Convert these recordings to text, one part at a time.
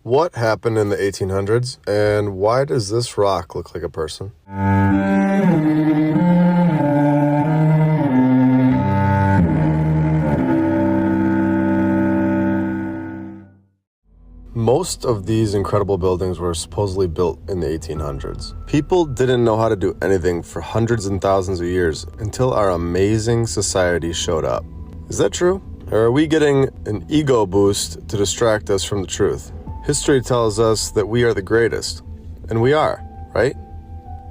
What happened in the 1800s, and why does this rock look like a person? Most of these incredible buildings were supposedly built in the 1800s. People didn't know how to do anything for hundreds and thousands of years until our amazing society showed up. Is that true? Or are we getting an ego boost to distract us from the truth? History tells us that we are the greatest. And we are, right?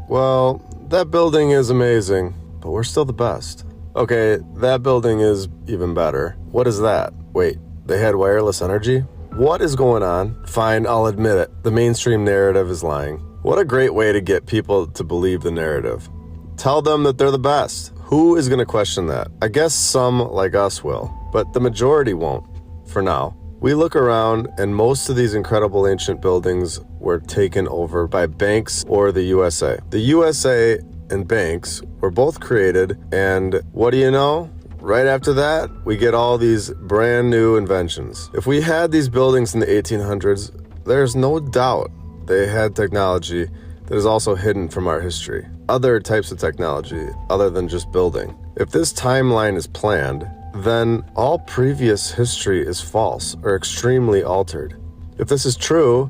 Well, that building is amazing, but we're still the best. Okay, that building is even better. What is that? Wait, they had wireless energy? What is going on? Fine, I'll admit it. The mainstream narrative is lying. What a great way to get people to believe the narrative. Tell them that they're the best. Who is going to question that? I guess some like us will, but the majority won't, for now. We look around and most of these incredible ancient buildings were taken over by banks or the USA. The USA and banks were both created, and what do you know? Right after that, we get all these brand new inventions. If we had these buildings in the 1800s, there's no doubt they had technology that is also hidden from our history. Other types of technology other than just building. If this timeline is planned, then all previous history is false or extremely altered. If this is true,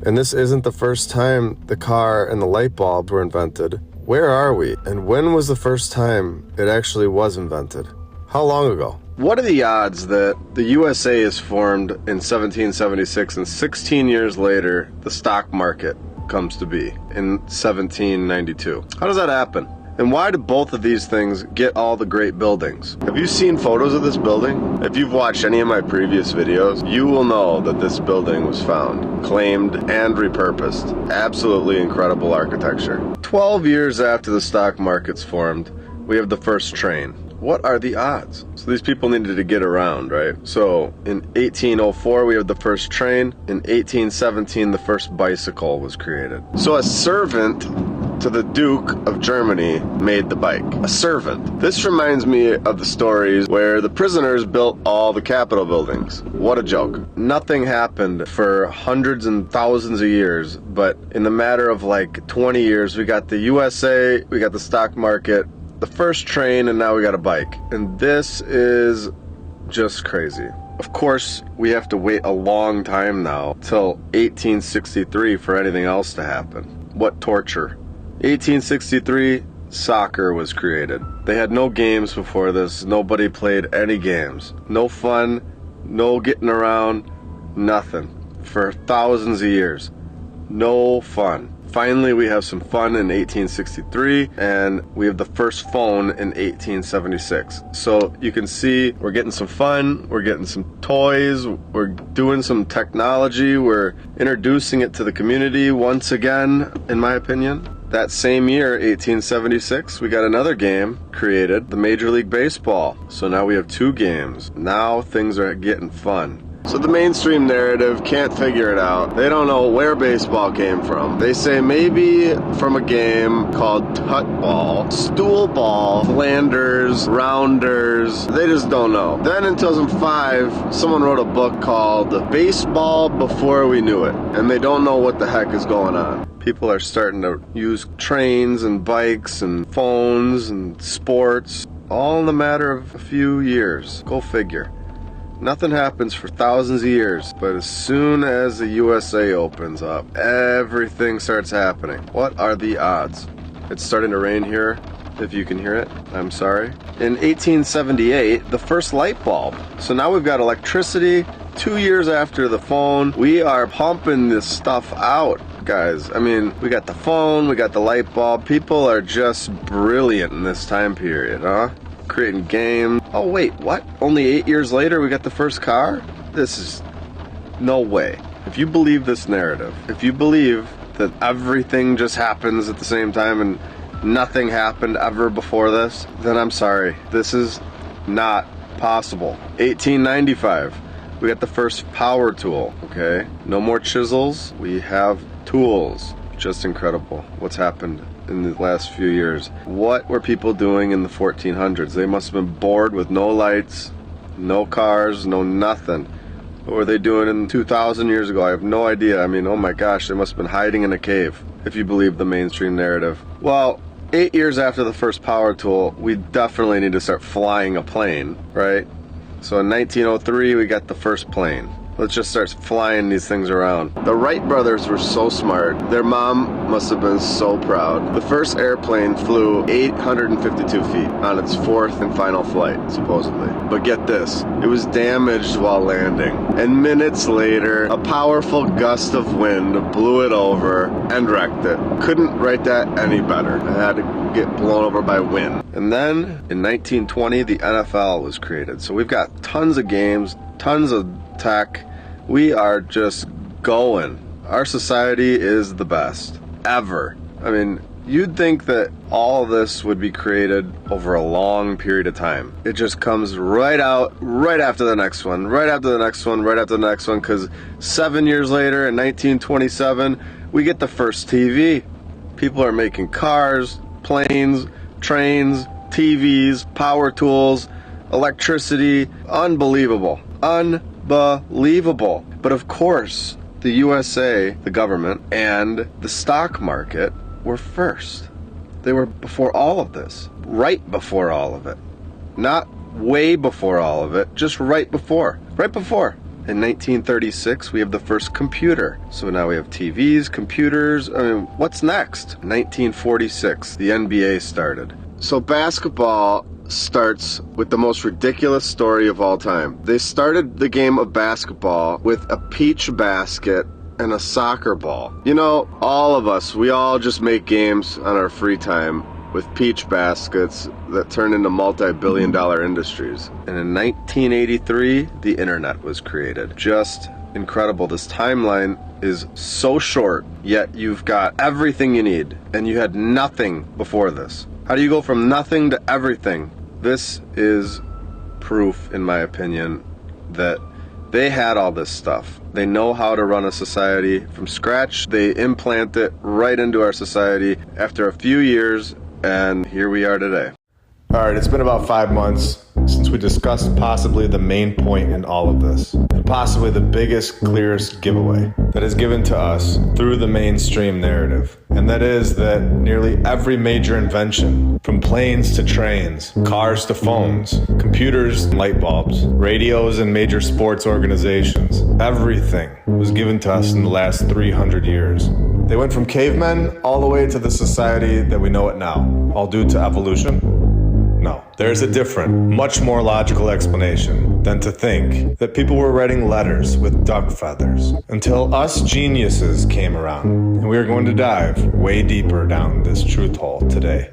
and this isn't the first time the car and the light bulb were invented, where are we? And when was the first time it actually was invented? How long ago? What are the odds that the USA is formed in 1776 and 16 years later the stock market comes to be in 1792? How does that happen? And why do both of these things get all the great buildings? Have you seen photos of this building? If you've watched any of my previous videos, you will know that this building was found, claimed, and repurposed. Absolutely incredible architecture. 12 years after the stock market's formed, we have the first train. What are the odds? So these people needed to get around, right? So in 1804, we have the first train. In 1817, the first bicycle was created. So a servant to the Duke of Germany made the bike. A servant. This reminds me of the stories where the prisoners built all the Capitol buildings. What a joke. Nothing happened for hundreds and thousands of years, but in the matter of like 20 years, we got the USA, we got the stock market, the first train, and now we got a bike. And this is just crazy. Of course, we have to wait a long time now, till 1863 for anything else to happen. What torture. 1863, soccer was created. They had no games before this. Nobody played any games. No fun, no getting around, nothing. For thousands of years. No fun. Finally, we have some fun in 1863, and we have the first phone in 1876. So you can see we're getting some fun, we're getting some toys, we're doing some technology, we're introducing it to the community once again, in my opinion. That same year, 1876, we got another game created, the Major League Baseball. So now we have two games. Now things are getting fun. So the mainstream narrative can't figure it out. They don't know where baseball came from. They say maybe from a game called Tutball, Stool Ball, Flanders, Rounders. They just don't know. Then in 2005, someone wrote a book called Baseball Before We Knew It, and they don't know what the heck is going on. People are starting to use trains and bikes and phones and sports, all in the matter of a few years. Go figure. Nothing happens for thousands of years, but as soon as the USA opens up, everything starts happening. What are the odds? It's starting to rain here, if you can hear it. I'm sorry. In 1878, the first light bulb. So now we've got electricity. 2 years after the phone, we are pumping this stuff out, guys. I mean, we got the phone, we got the light bulb. People are just brilliant in this time period, huh? Creating games. Oh wait, what? Only 8 years later we got the first car? This is no way. If you believe this narrative, if you believe that everything just happens at the same time and nothing happened ever before this, then I'm sorry. This is not possible. 1895, we got the first power tool, okay? No more chisels, we have tools. Just incredible what's happened in the last few years. What were people doing in the 1400s? They must have been bored with no lights, no cars, no nothing. What were they doing in 2,000 years ago? I have no idea. I mean, oh my gosh, they must have been hiding in a cave, if you believe the mainstream narrative. Well, 8 years after the first power tool, we definitely need to start flying a plane, right? So in 1903, we got the first plane. Let's just start flying these things around. The Wright brothers were so smart. Their mom must have been so proud. The first airplane flew 852 feet on its fourth and final flight, supposedly. But get this, it was damaged while landing. And minutes later, a powerful gust of wind blew it over and wrecked it. Couldn't write that any better. It had to get blown over by wind. And then, in 1920, the NFL was created. So we've got tons of games, tons of tech. We are just going. Our society is the best ever. I mean, you'd think that all of this would be created over a long period of time. It just comes right out, right after the next one, right after the next one, right after the next one, because 7 years later, in 1927, we get the first TV. People are making cars, planes, trains, TVs, power tools, electricity. Unbelievable. Unbelievable. But of course, the USA, the government, and the stock market were first. They were before all of this. Right before all of it. Not way before all of it, just right before. Right before. In 1936, we have the first computer. So now we have TVs, computers. I mean, what's next? 1946, the NBA started. So basketball starts with the most ridiculous story of all time. They started the game of basketball with a peach basket and a soccer ball. You know, all of us, we all just make games on our free time with peach baskets that turn into multi-billion-dollar industries. And in 1983, the internet was created. Just incredible. This timeline is so short, yet you've got everything you need, and you had nothing before this. How do you go from nothing to everything? This is proof, in my opinion, that they had all this stuff. They know how to run a society from scratch. They implant it right into our society after a few years, and here we are today. All right, it's been about 5 months since we discussed possibly the main point in all of this, and possibly the biggest, clearest giveaway that is given to us through the mainstream narrative. And that is that nearly every major invention, from planes to trains, cars to phones, computers and light bulbs, radios and major sports organizations, everything was given to us in the last 300 years. They went from cavemen all the way to the society that we know it now, all due to evolution. No, there's a different, much more logical explanation than to think that people were writing letters with duck feathers until us geniuses came around, and we are going to dive way deeper down this truth hole today.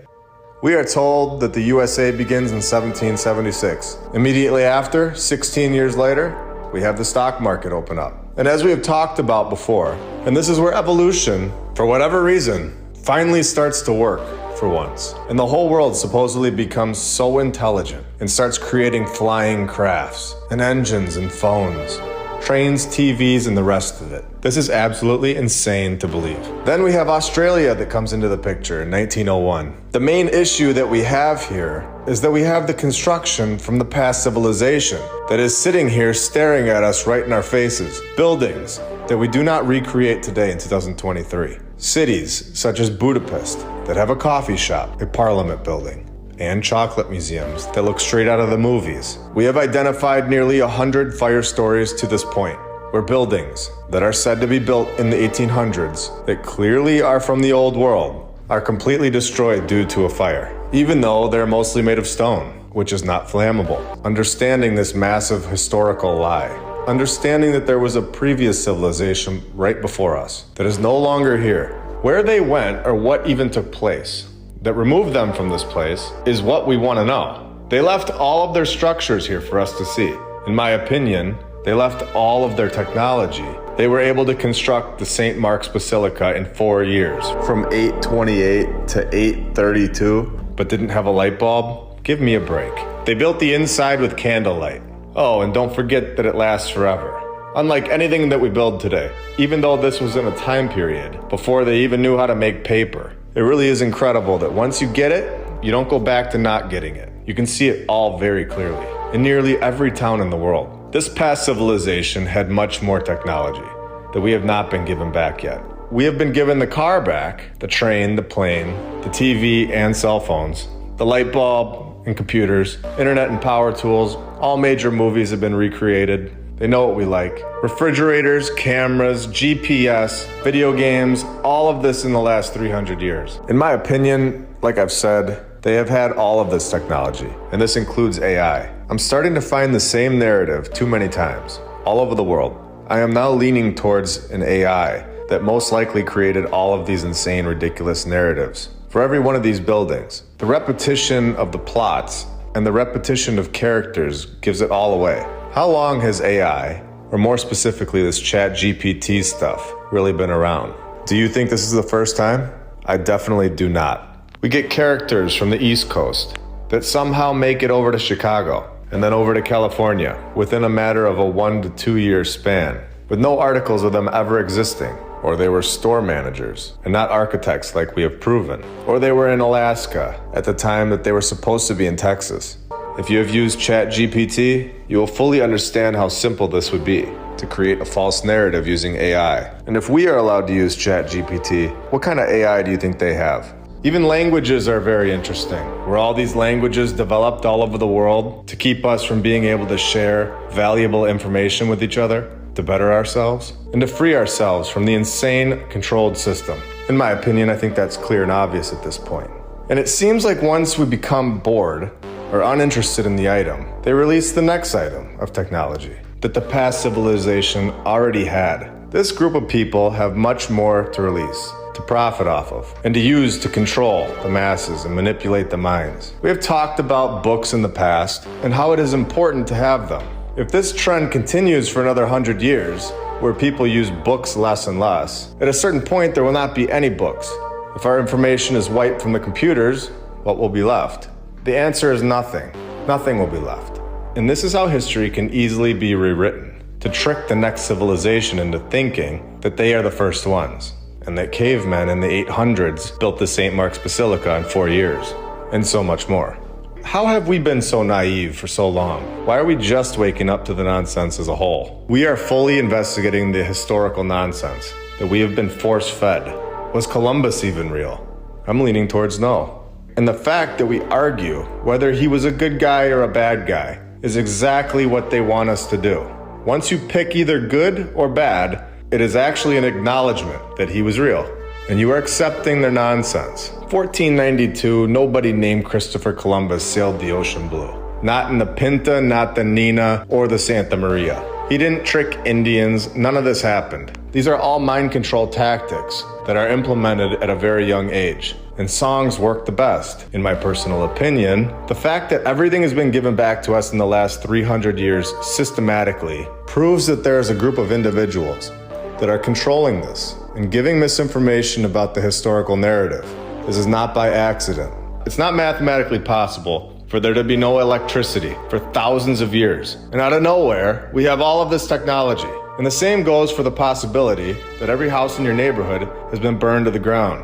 We are told that the USA begins in 1776. Immediately after, 16 years later, we have the stock market open up. And as we have talked about before, and this is where evolution, for whatever reason, finally starts to work. For once. And the whole world supposedly becomes so intelligent and starts creating flying crafts and engines and phones, trains, TVs, and the rest of it. This is absolutely insane to believe. Then we have Australia that comes into the picture in 1901. The main issue that we have here is that we have the construction from the past civilization that is sitting here staring at us right in our faces. Buildings that we do not recreate today in 2023. Cities such as Budapest that have a coffee shop, a parliament building, and chocolate museums that look straight out of the movies. We have identified nearly 100 fire stories to this point, where buildings that are said to be built in the 1800s that clearly are from the old world are completely destroyed due to a fire, even though they're mostly made of stone, which is not flammable. Understanding this massive historical lie, understanding that there was a previous civilization right before us that is no longer here. Where they went or what even took place that removed them from this place is what we want to know. They left all of their structures here for us to see. In my opinion, they left all of their technology. They were able to construct the St. Mark's Basilica in 4 years. From 828 to 832, but didn't have a light bulb? Give me a break. They built the inside with candlelight. Oh, and don't forget that it lasts forever. Unlike anything that we build today, even though this was in a time period before they even knew how to make paper. It really is incredible that once you get it, you don't go back to not getting it. You can see it all very clearly in nearly every town in the world. This past civilization had much more technology that we have not been given back yet. We have been given the car back, the train, the plane, the TV and cell phones, the light bulb and computers, internet and power tools. All major movies have been recreated. They know what we like. Refrigerators, cameras, GPS, video games, all of this in the last 300 years. In my opinion, like I've said, they have had all of this technology, and this includes AI. I'm starting to find the same narrative too many times, all over the world. I am now leaning towards an AI that most likely created all of these insane, ridiculous narratives. For every one of these buildings, the repetition of the plots and the repetition of characters gives it all away. How long has AI, or more specifically this ChatGPT stuff, really been around? Do you think this is the first time? I definitely do not. We get characters from the East Coast that somehow make it over to Chicago and then over to California within a matter of a 1 to 2 year span, with no articles of them ever existing. Or they were store managers and not architects like we have proven. Or they were in Alaska at the time that they were supposed to be in Texas. If you have used ChatGPT, you will fully understand how simple this would be to create a false narrative using AI. And if we are allowed to use ChatGPT, what kind of AI do you think they have? Even languages are very interesting. Were all these languages developed all over the world to keep us from being able to share valuable information with each other, to better ourselves, and to free ourselves from the insane controlled system? In my opinion, I think that's clear and obvious at this point. And it seems like once we become bored or uninterested in the item, they release the next item of technology that the past civilization already had. This group of people have much more to release, to profit off of, and to use to control the masses and manipulate the minds. We have talked about books in the past and how it is important to have them. If this trend continues for another 100 years, where people use books less and less, at a certain point there will not be any books. If our information is wiped from the computers, what will be left? The answer is nothing. Nothing will be left. And this is how history can easily be rewritten, to trick the next civilization into thinking that they are the first ones, and that cavemen in the 800s built the St. Mark's Basilica in 4 years, and so much more. How have we been so naive for so long? Why are we just waking up to the nonsense as a whole? We are fully investigating the historical nonsense that we have been force-fed. Was Columbus even real? I'm leaning towards no. And the fact that we argue whether he was a good guy or a bad guy is exactly what they want us to do. Once you pick either good or bad, it is actually an acknowledgement that he was real, and you are accepting their nonsense. 1492, nobody named Christopher Columbus sailed the ocean blue. Not in the Pinta, not the Nina, or the Santa Maria. He didn't trick Indians, none of this happened. These are all mind control tactics that are implemented at a very young age. And songs work the best. In my personal opinion, the fact that everything has been given back to us in the last 300 years systematically proves that there is a group of individuals that are controlling this and giving misinformation about the historical narrative. This is not by accident. It's not mathematically possible for there to be no electricity for thousands of years. And out of nowhere, we have all of this technology. And the same goes for the possibility that every house in your neighborhood has been burned to the ground.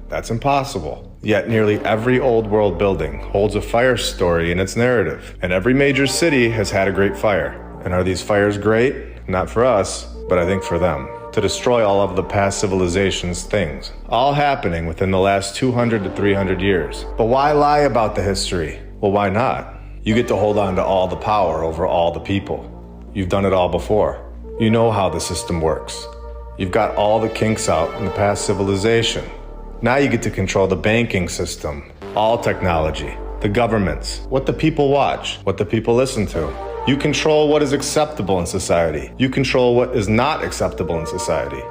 That's impossible. Yet nearly every old world building holds a fire story in its narrative. And every major city has had a great fire. And are these fires great? Not for us, but I think for them. To destroy all of the past civilization's things. All happening within the last 200 to 300 years. But why lie about the history? Well, why not? You get to hold on to all the power over all the people. You've done it all before. You know how the system works. You've got all the kinks out in the past civilization. Now you get to control the banking system, all technology, the governments, what the people watch, what the people listen to. You control what is acceptable in society. You control what is not acceptable in society.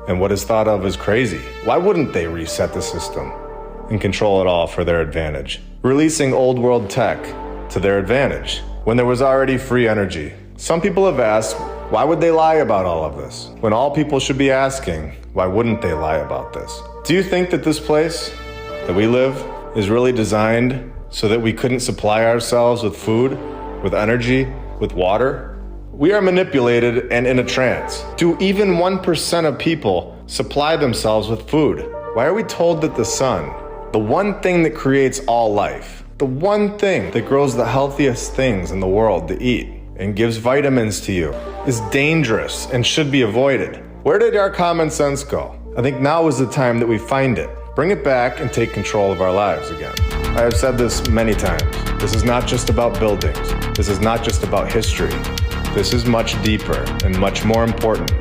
And what is thought of as crazy. Why wouldn't they reset the system and control it all for their advantage? Releasing old world tech to their advantage when there was already free energy. Some people have asked, why would they lie about all of this? When all people should be asking, why wouldn't they lie about this? Do you think that this place that we live is really designed so that we couldn't supply ourselves with food, with energy, with water? We are manipulated and in a trance. Do even 1% of people supply themselves with food? Why are we told that the sun, the one thing that creates all life, the one thing that grows the healthiest things in the world to eat, and gives vitamins to you is dangerous and should be avoided. Where did our common sense go? I think now is the time that we find it. Bring it back and take control of our lives again. I have said this many times. This is not just about buildings. This is not just about history. This is much deeper and much more important.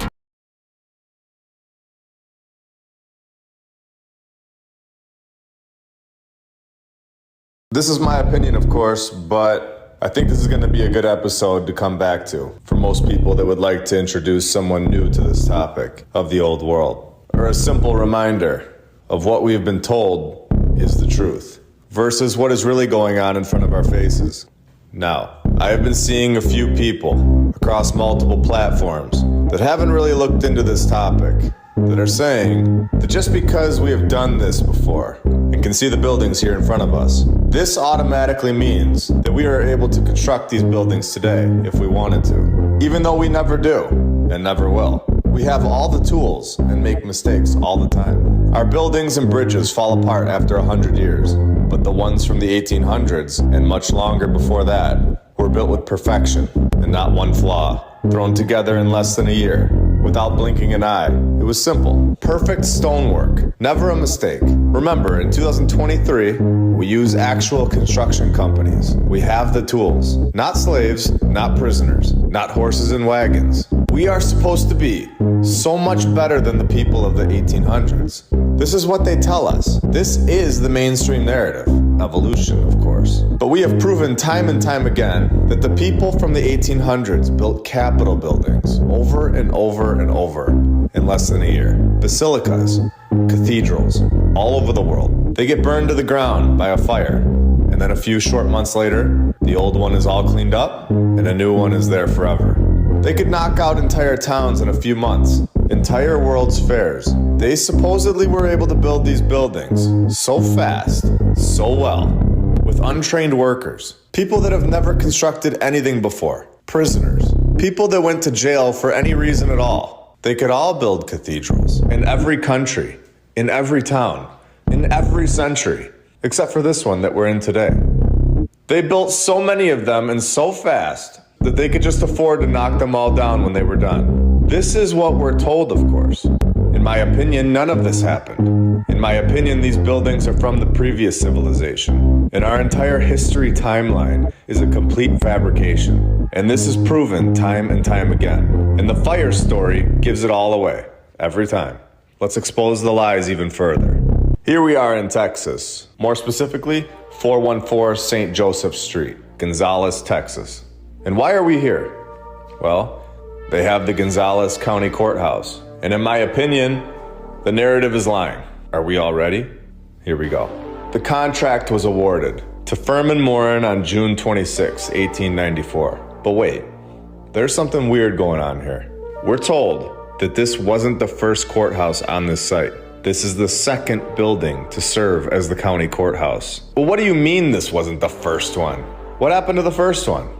This is my opinion, of course, but I think this is going to be a good episode to come back to for most people that would like to introduce someone new to this topic of the old world, or a simple reminder of what we have been told is the truth versus what is really going on in front of our faces. Now, I have been seeing a few people across multiple platforms that haven't really looked into this topic that are saying that just because we have done this before and can see the buildings here in front of us, this automatically means that we are able to construct these buildings today if we wanted to, even though we never do and never will. We have all the tools and make mistakes all the time. Our buildings and bridges fall apart after 100 years, but the ones from the 1800s and much longer before that were built with perfection and not one flaw, thrown together in less than a year, without blinking an eye. It was simple. Perfect stonework. Never a mistake. Remember, in 2023, we use actual construction companies. We have the tools. Not slaves, not prisoners, not horses and wagons. We are supposed to be so much better than the people of the 1800s. This is what they tell us. This is the mainstream narrative. Evolution, of course. But we have proven time and time again that the people from the 1800s built Capitol buildings over and over and over in less than a year. Basilicas, cathedrals, all over the world. They get burned to the ground by a fire. And then a few short months later, the old one is all cleaned up and a new one is there forever. They could knock out entire towns in a few months, entire world's fairs. They supposedly were able to build these buildings so fast, so well, with untrained workers, people that have never constructed anything before, prisoners, people that went to jail for any reason at all. They could all build cathedrals in every country, in every town, in every century, except for this one that we're in today. They built so many of them and so fast that they could just afford to knock them all down when they were done. This is what we're told, of course. In my opinion, none of this happened. In my opinion, these buildings are from the previous civilization, and our entire history timeline is a complete fabrication. And this is proven time and time again. And the fire story gives it all away, every time. Let's expose the lies even further. Here we are in Texas, more specifically, 414 St. Joseph Street, Gonzales, Texas. And why are we here? Well, they have the Gonzales County Courthouse. And in my opinion, the narrative is lying. Are we all ready? Here we go. The contract was awarded to Furman Morin on June 26, 1894. But wait, there's something weird going on here. We're told that this wasn't the first courthouse on this site. This is the second building to serve as the county courthouse. Well, what do you mean this wasn't the first one? What happened to the first one?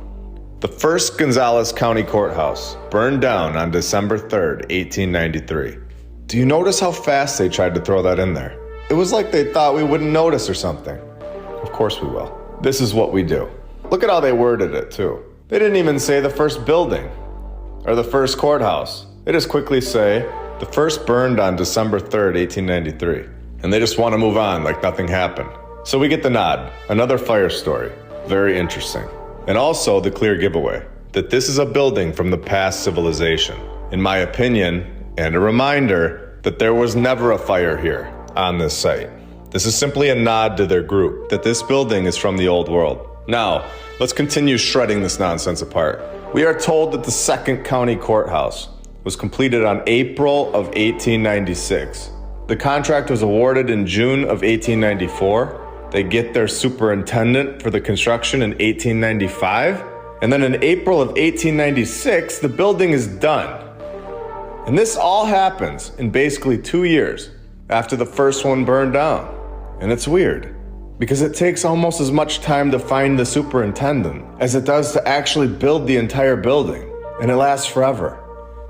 The first Gonzales County Courthouse burned down on December 3rd, 1893. Do you notice how fast they tried to throw that in there? It was like they thought we wouldn't notice or something. Of course we will. This is what we do. Look at how they worded it, too. They didn't even say the first building or the first courthouse. They just quickly say the first burned on December 3rd, 1893. And they just want to move on like nothing happened. So we get the nod. Another fire story. Very interesting. And also the clear giveaway that this is a building from the past civilization, in my opinion, and a reminder that there was never a fire here on this site. This is simply a nod to their group that this building is from the old world. Now, let's continue shredding this nonsense apart. We are told that the second county courthouse was completed on April of 1896. The contract was awarded in June of 1894. They get their superintendent for the construction in 1895. And then in April of 1896, the building is done. And this all happens in basically 2 years after the first one burned down. And it's weird because it takes almost as much time to find the superintendent as it does to actually build the entire building. And it lasts forever.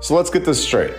So let's get this straight.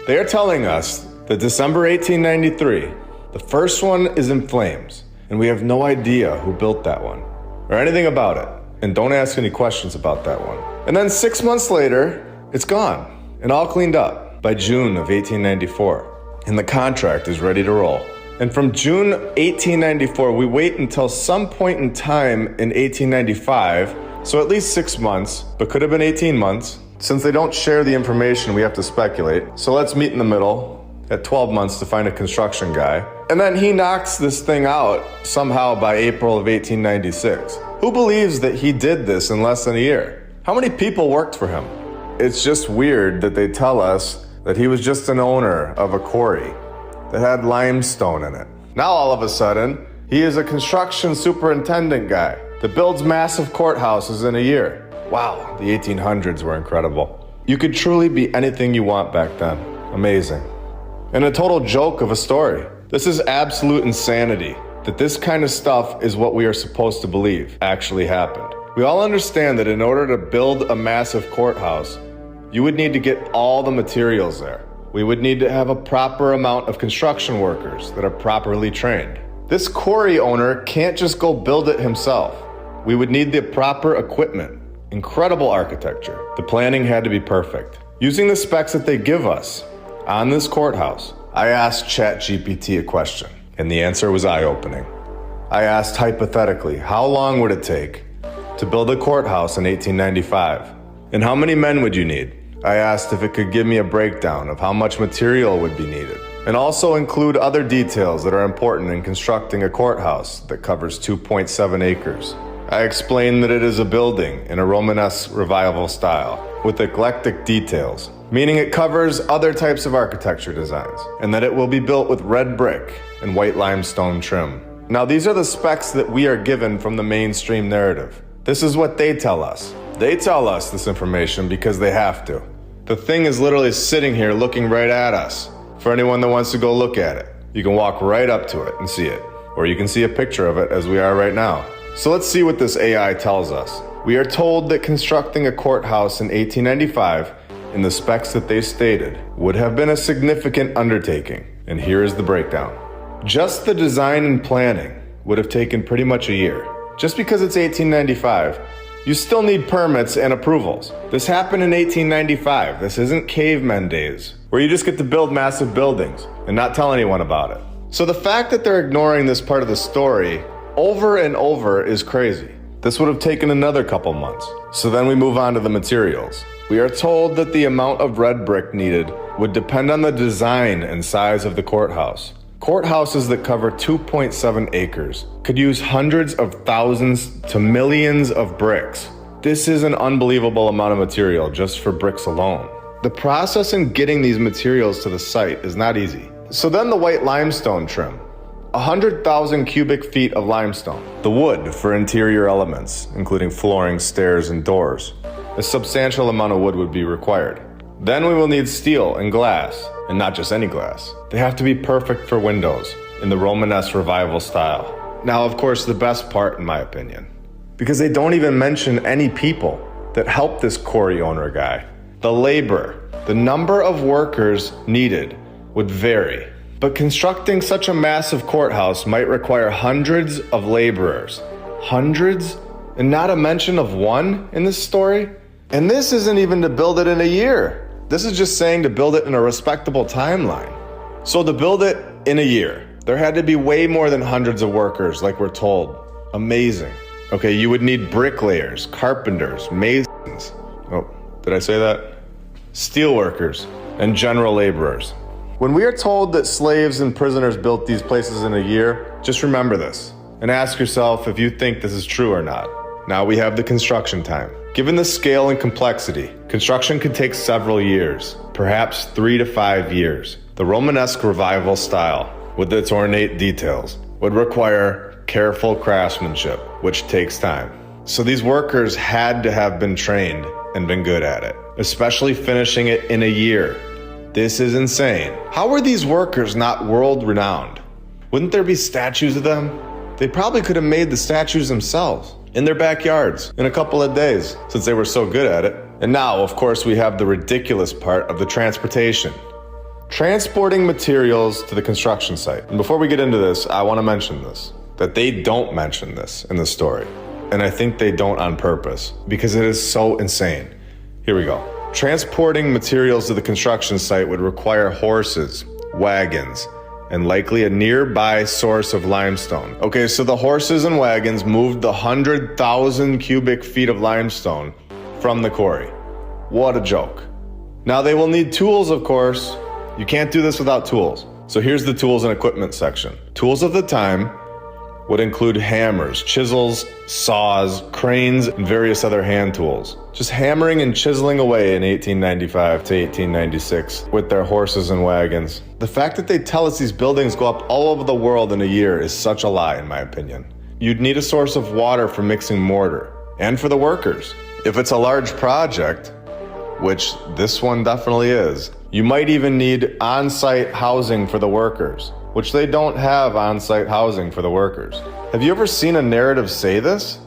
They are telling us that December 1893, the first one is in flames. And we have no idea who built that one or anything about it. And don't ask any questions about that one. And then 6 months later, it's gone and all cleaned up by June of 1894. And the contract is ready to roll. And from June 1894, we wait until some point in time in 1895, so at least 6 months, but could have been 18 months. Since they don't share the information, we have to speculate. So let's meet in the middle at 12 months to find a construction guy. And then he knocks this thing out somehow by April of 1896. Who believes that he did this in less than a year? How many people worked for him? It's just weird that they tell us that he was just an owner of a quarry that had limestone in it. Now all of a sudden, he is a construction superintendent guy that builds massive courthouses in a year. Wow, the 1800s were incredible. You could truly be anything you want back then. Amazing. And a total joke of a story. This is absolute insanity that this kind of stuff is what we are supposed to believe actually happened. We all understand that in order to build a massive courthouse, you would need to get all the materials there. We would need to have a proper amount of construction workers that are properly trained. This quarry owner can't just go build it himself. We would need the proper equipment. Incredible architecture. The planning had to be perfect. Using the specs that they give us on this courthouse, I asked ChatGPT a question, and the answer was eye-opening. I asked hypothetically, how long would it take to build a courthouse in 1895? And how many men would you need? I asked if it could give me a breakdown of how much material would be needed, and also include other details that are important in constructing a courthouse that covers 2.7 acres. I explained that it is a building in a Romanesque revival style with eclectic details, meaning it covers other types of architecture designs, and that it will be built with red brick and white limestone trim. Now these are the specs that we are given from the mainstream narrative. This is what they tell us. They tell us this information because they have to. The thing is literally sitting here looking right at us. For anyone that wants to go look at it, you can walk right up to it and see it, or you can see a picture of it as we are right now. So let's see what this AI tells us. We are told that constructing a courthouse in 1895 in the specs that they stated would have been a significant undertaking. And here is the breakdown. Just the design and planning would have taken pretty much a year. Just because it's 1895, you still need permits and approvals. This happened in 1895. This isn't cavemen days, where you just get to build massive buildings and not tell anyone about it. So the fact that they're ignoring this part of the story over and over is crazy. This would have taken another couple months. So then we move on to the materials. We are told that the amount of red brick needed would depend on the design and size of the courthouse. Courthouses that cover 2.7 acres could use hundreds of thousands to millions of bricks. This is an unbelievable amount of material just for bricks alone. The process in getting these materials to the site is not easy. So then the white limestone trim. 100,000 cubic feet of limestone. The wood for interior elements, including flooring, stairs, and doors. A substantial amount of wood would be required. Then we will need steel and glass, and not just any glass. They have to be perfect for windows in the Romanesque revival style. Now, of course, the best part, in my opinion, because they don't even mention any people that helped this quarry owner guy. The labor, the number of workers needed would vary. But constructing such a massive courthouse might require hundreds of laborers. Hundreds? And not a mention of one in this story? And this isn't even to build it in a year. This is just saying to build it in a respectable timeline. So to build it in a year, there had to be way more than hundreds of workers, like we're told. Amazing. Okay, you would need bricklayers, carpenters, masons. Oh, did I say that? Steelworkers, and general laborers. When we are told that slaves and prisoners built these places in a year, just remember this and ask yourself if you think this is true or not. Now we have the construction time. Given the scale and complexity, construction could take several years, perhaps 3 to 5 years. The Romanesque revival style, with its ornate details, would require careful craftsmanship, which takes time. So these workers had to have been trained and been good at it, especially finishing it in a year. This is insane. How were these workers not world-renowned? Wouldn't there be statues of them? They probably could have made the statues themselves in their backyards in a couple of days, since they were so good at it. And now, of course, we have the ridiculous part of the transportation. Transporting materials to the construction site. And before we get into this, I want to mention this, that they don't mention this in the story. And I think they don't on purpose, because it is so insane. Here we go. Transporting materials to the construction site would require horses, wagons, and likely a nearby source of limestone. Okay, so the horses and wagons moved the 100,000 cubic feet of limestone from the quarry. What a joke. Now they will need tools, of course. You can't do this without tools. So here's the tools and equipment section. Tools of the time would include hammers, chisels, saws, cranes, and various other hand tools. Just hammering and chiseling away in 1895 to 1896 with their horses and wagons. The fact that they tell us these buildings go up all over the world in a year is such a lie, in my opinion. You'd need a source of water for mixing mortar, and for the workers. If it's a large project, which this one definitely is, you might even need on-site housing for the workers, which they don't have on-site housing for the workers. Have you ever seen a narrative say this?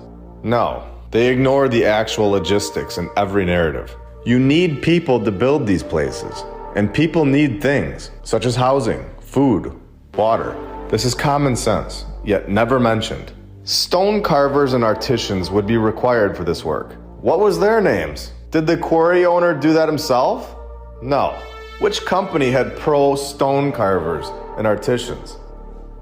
No. They ignore the actual logistics in every narrative. You need people to build these places, and people need things, such as housing, food, water. This is common sense, yet never mentioned. Stone carvers and artisans would be required for this work. What was their names? Did the quarry owner do that himself? No. Which company had pro stone carvers and artisans?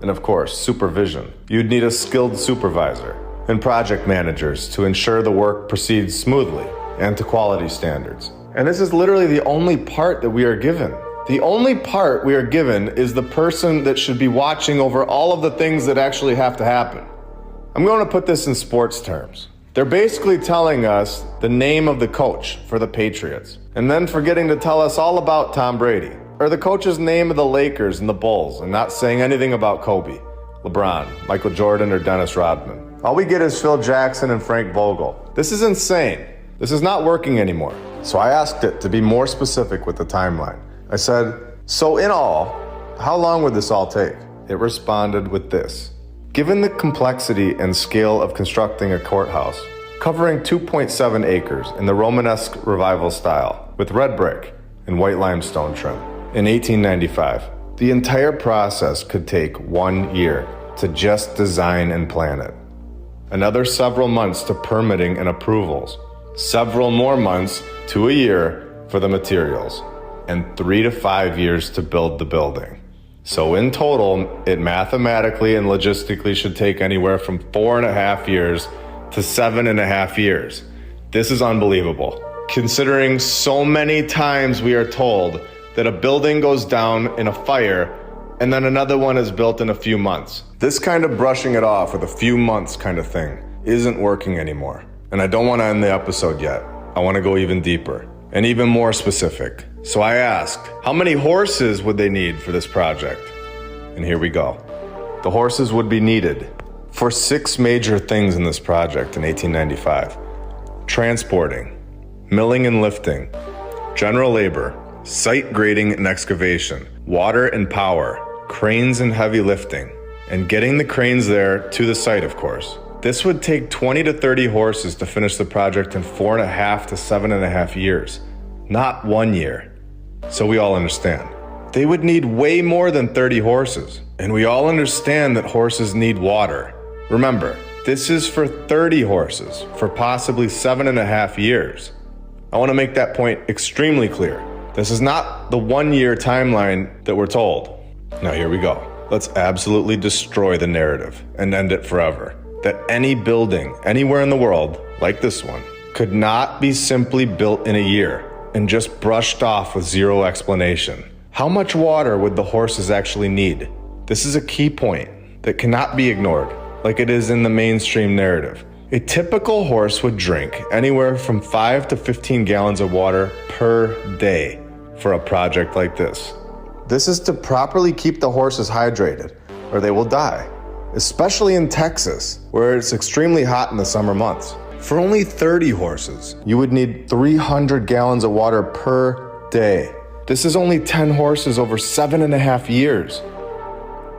And of course, supervision. You'd need a skilled supervisor and project managers to ensure the work proceeds smoothly and to quality standards. And this is literally the only part that we are given. The only part we are given is the person that should be watching over all of the things that actually have to happen. I'm going to put this in sports terms. They're basically telling us the name of the coach for the Patriots, and then forgetting to tell us all about Tom Brady, or the coach's name of the Lakers and the Bulls, and not saying anything about Kobe, LeBron, Michael Jordan, or Dennis Rodman. All we get is Phil Jackson and Frank Vogel. This is insane. This is not working anymore. So I asked it to be more specific with the timeline. I said, so in all, how long would this all take? It responded with this. Given the complexity and scale of constructing a courthouse, covering 2.7 acres in the Romanesque Revival style, with red brick and white limestone trim, in 1895, the entire process could take 1 year to just design and plan it. Another several months to permitting and approvals, several more months to a year for the materials, and 3 to 5 years to build the building. So in total, it mathematically and logistically should take anywhere from 4.5 years to 7.5 years. This is unbelievable, considering so many times we are told that a building goes down in a fire and then another one is built in a few months. This kind of brushing it off with a few months kind of thing isn't working anymore. And I don't want to end the episode yet. I want to go even deeper and even more specific. So I asked, how many horses would they need for this project? And here we go. The horses would be needed for 6 major things in this project in 1895. Transporting, milling and lifting, general labor, site grading and excavation, water and power, cranes and heavy lifting, and getting the cranes there to the site, of course. This would take 20 to 30 horses to finish the project in 4.5 to 7.5 years, not 1 year. So we all understand. They would need way more than 30 horses, and we all understand that horses need water. Remember, this is for 30 horses for possibly 7.5 years. I want to make that point extremely clear. This is not the 1 year timeline that we're told. Now here we go. Let's absolutely destroy the narrative and end it forever. That any building anywhere in the world, like this one, could not be simply built in a year and just brushed off with zero explanation. How much water would the horses actually need? This is a key point that cannot be ignored, like it is in the mainstream narrative. A typical horse would drink anywhere from 5 to 15 gallons of water per day for a project like this. This is to properly keep the horses hydrated, or they will die, especially in Texas, where it's extremely hot in the summer months. For only 30 horses, you would need 300 gallons of water per day. This is only 10 horses over 7.5 years.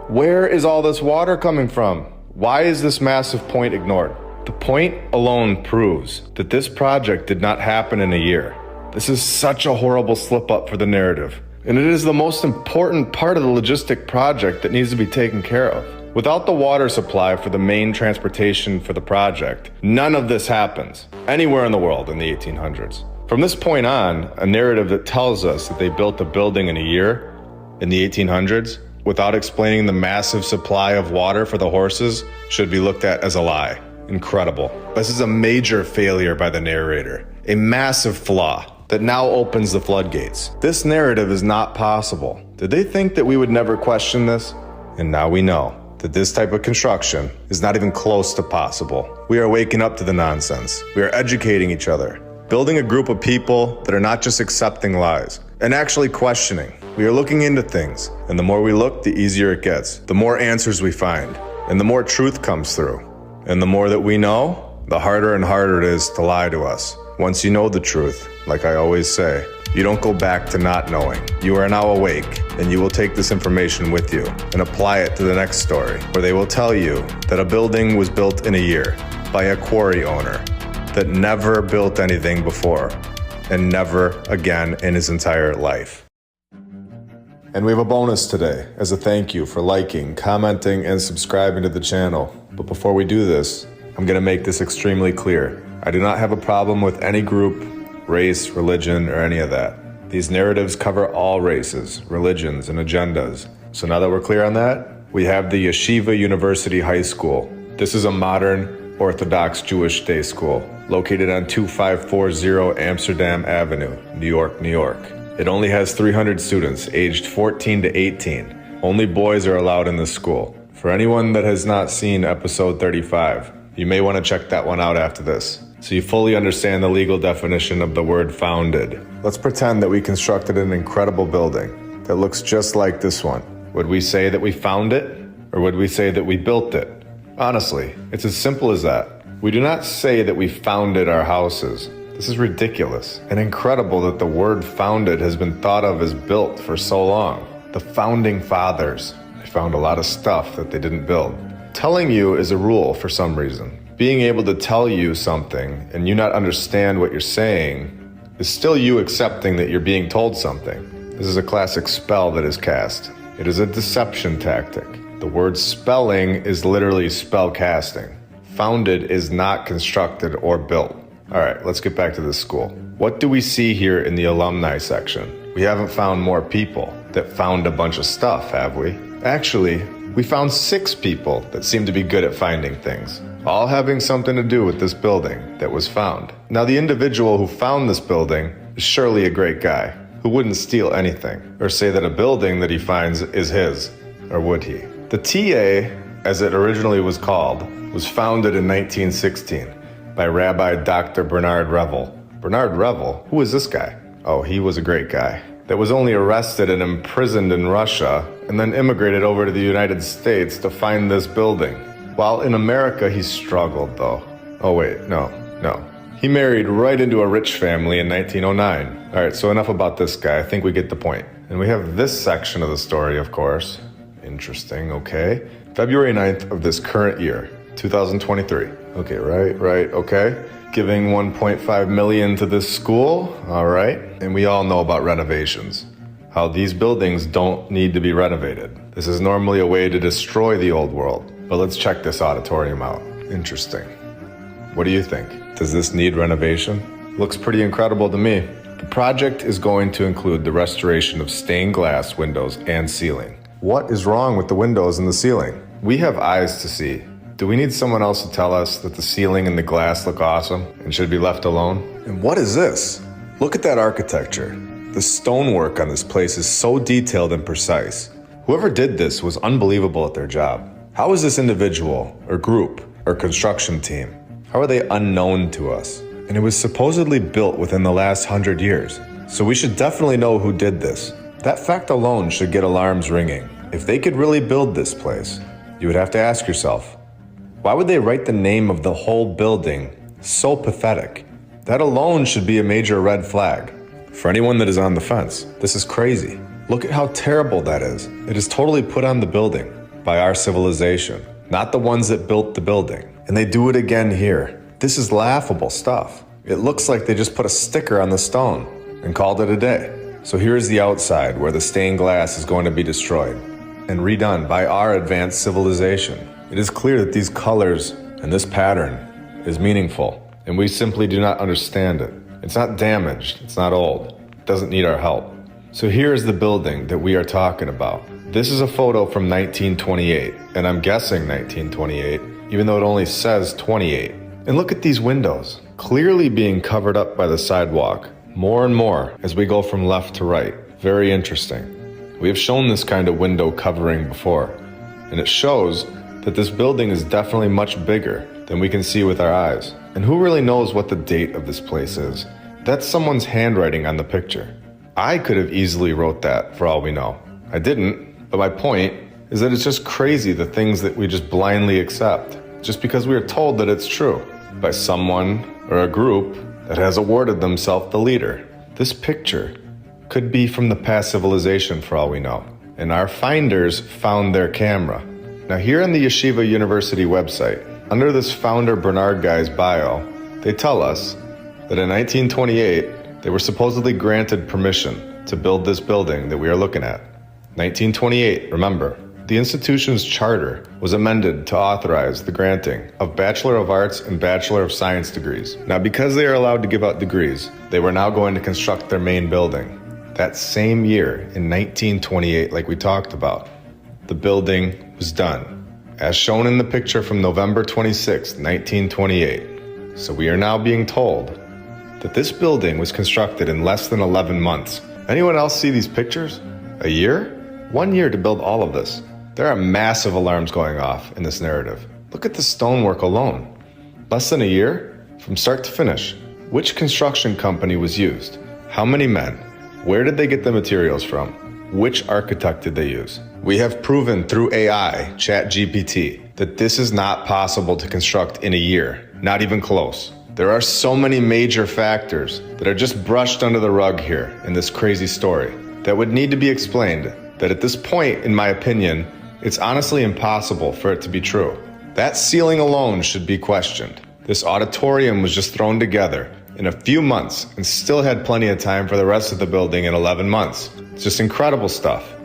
Where is all this water coming from? Why is this massive point ignored? The point alone proves that this project did not happen in a year. This is such a horrible slip up for the narrative, and it is the most important part of the logistic project that needs to be taken care of. Without the water supply for the main transportation for the project, none of this happens anywhere in the world in the 1800s. From this point on, a narrative that tells us that they built a building in a year in the 1800s without explaining the massive supply of water for the horses should be looked at as a lie. Incredible. This is a major failure by the narrator, a massive flaw that now opens the floodgates. This narrative is not possible. Did they think that we would never question this? And now we know that this type of construction is not even close to possible. We are waking up to the nonsense. We are educating each other, building a group of people that are not just accepting lies and actually questioning. We are looking into things, and the more we look, the easier it gets. The more answers we find, and the more truth comes through. And the more that we know, the harder and harder it is to lie to us. Once you know the truth, like I always say, you don't go back to not knowing. You are now awake, and you will take this information with you and apply it to the next story, where they will tell you that a building was built in a year by a quarry owner that never built anything before and never again in his entire life. And we have a bonus today as a thank you for liking, commenting, and subscribing to the channel. But before we do this, I'm going to make this extremely clear. I do not have a problem with any group, race, religion, or any of that. These narratives cover all races, religions, and agendas. So now that we're clear on that, we have the Yeshiva University High School. This is a modern Orthodox Jewish day school located on 2540 Amsterdam Avenue, New York, New York. It only has 300 students aged 14 to 18. Only boys are allowed in this school. For anyone that has not seen episode 35, you may want to check that one out after this, so you fully understand the legal definition of the word founded. Let's pretend that we constructed an incredible building that looks just like this one. Would we say that we found it, or would we say that we built it? Honestly, it's as simple as that. We do not say that we founded our houses. This is ridiculous and incredible that the word founded has been thought of as built for so long. The founding fathers, they found a lot of stuff that they didn't build. Telling you is a rule for some reason. Being able to tell you something and you not understand what you're saying is still you accepting that you're being told something. This is a classic spell that is cast. It is a deception tactic. The word spelling is literally spell casting. Founded is not constructed or built. All right, let's get back to this school. What do we see here in the alumni section? We haven't found more people that found a bunch of stuff, have we? Actually, we found 6 people that seem to be good at finding things, all having something to do with this building that was found. Now, the individual who found this building is surely a great guy who wouldn't steal anything or say that a building that he finds is his, or would he? The TA, as it originally was called, was founded in 1916 by Rabbi Dr. Bernard Revel. Bernard Revel? Who is this guy? Oh, he was a great guy that was only arrested and imprisoned in Russia and then immigrated over to the United States to find this building. While in America, he struggled, though. Oh, wait, no. He married right into a rich family in 1909. All right, so enough about this guy. I think we get the point. And we have this section of the story, of course. Interesting, okay. February 9th of this current year, 2023. Okay, right, okay. Giving 1.5 million to this school, all right. And we all know about renovations, how these buildings don't need to be renovated. This is normally a way to destroy the old world. But let's check this auditorium out. Interesting. What do you think? Does this need renovation? Looks pretty incredible to me. The project is going to include the restoration of stained glass windows and ceiling. What is wrong with the windows and the ceiling? We have eyes to see. Do we need someone else to tell us that the ceiling and the glass look awesome and should be left alone? And what is this? Look at that architecture. The stonework on this place is so detailed and precise. Whoever did this was unbelievable at their job. How is this individual or group or construction team? How are they unknown to us? And it was supposedly built within the last 100 years. So we should definitely know who did this. That fact alone should get alarms ringing. If they could really build this place, you would have to ask yourself, why would they write the name of the whole building so pathetic? That alone should be a major red flag. For anyone that is on the fence, this is crazy. Look at how terrible that is. It is totally put on the building by our civilization, not the ones that built the building. And they do it again here. This is laughable stuff. It looks like they just put a sticker on the stone and called it a day. So here's the outside where the stained glass is going to be destroyed and redone by our advanced civilization. It is clear that these colors and this pattern is meaningful, and we simply do not understand it. It's not damaged, it's not old, it doesn't need our help. So here's the building that we are talking about. This is a photo from 1928, and I'm guessing 1928, even though it only says 28. And look at these windows, clearly being covered up by the sidewalk, more and more as we go from left to right. Very interesting. We have shown this kind of window covering before, and it shows that this building is definitely much bigger than we can see with our eyes. And who really knows what the date of this place is? That's someone's handwriting on the picture. I could have easily wrote that for all we know. I didn't, but my point is that it's just crazy the things that we just blindly accept, just because we are told that it's true by someone or a group that has awarded themselves the leader. This picture could be from the past civilization for all we know, and our finders found their camera. Now here on the Yeshiva University website, under this founder Bernard guy's bio, they tell us that in 1928, they were supposedly granted permission to build this building that we are looking at. 1928, remember, the institution's charter was amended to authorize the granting of Bachelor of Arts and Bachelor of Science degrees. Now, because they are allowed to give out degrees, they were now going to construct their main building. That same year, in 1928, like we talked about, the building was done, as shown in the picture from November 26, 1928. So we are now being told that this building was constructed in less than 11 months. Anyone else see these pictures? A year? 1 year to build all of this. There are massive alarms going off in this narrative. Look at the stonework alone. Less than a year? From start to finish. Which construction company was used? How many men? Where did they get the materials from? Which architect did they use? We have proven through AI, ChatGPT, that this is not possible to construct in a year, not even close. There are so many major factors that are just brushed under the rug here in this crazy story that would need to be explained, that at this point, in my opinion, it's honestly impossible for it to be true. That ceiling alone should be questioned. This auditorium was just thrown together in a few months and still had plenty of time for the rest of the building in 11 months. It's just incredible stuff.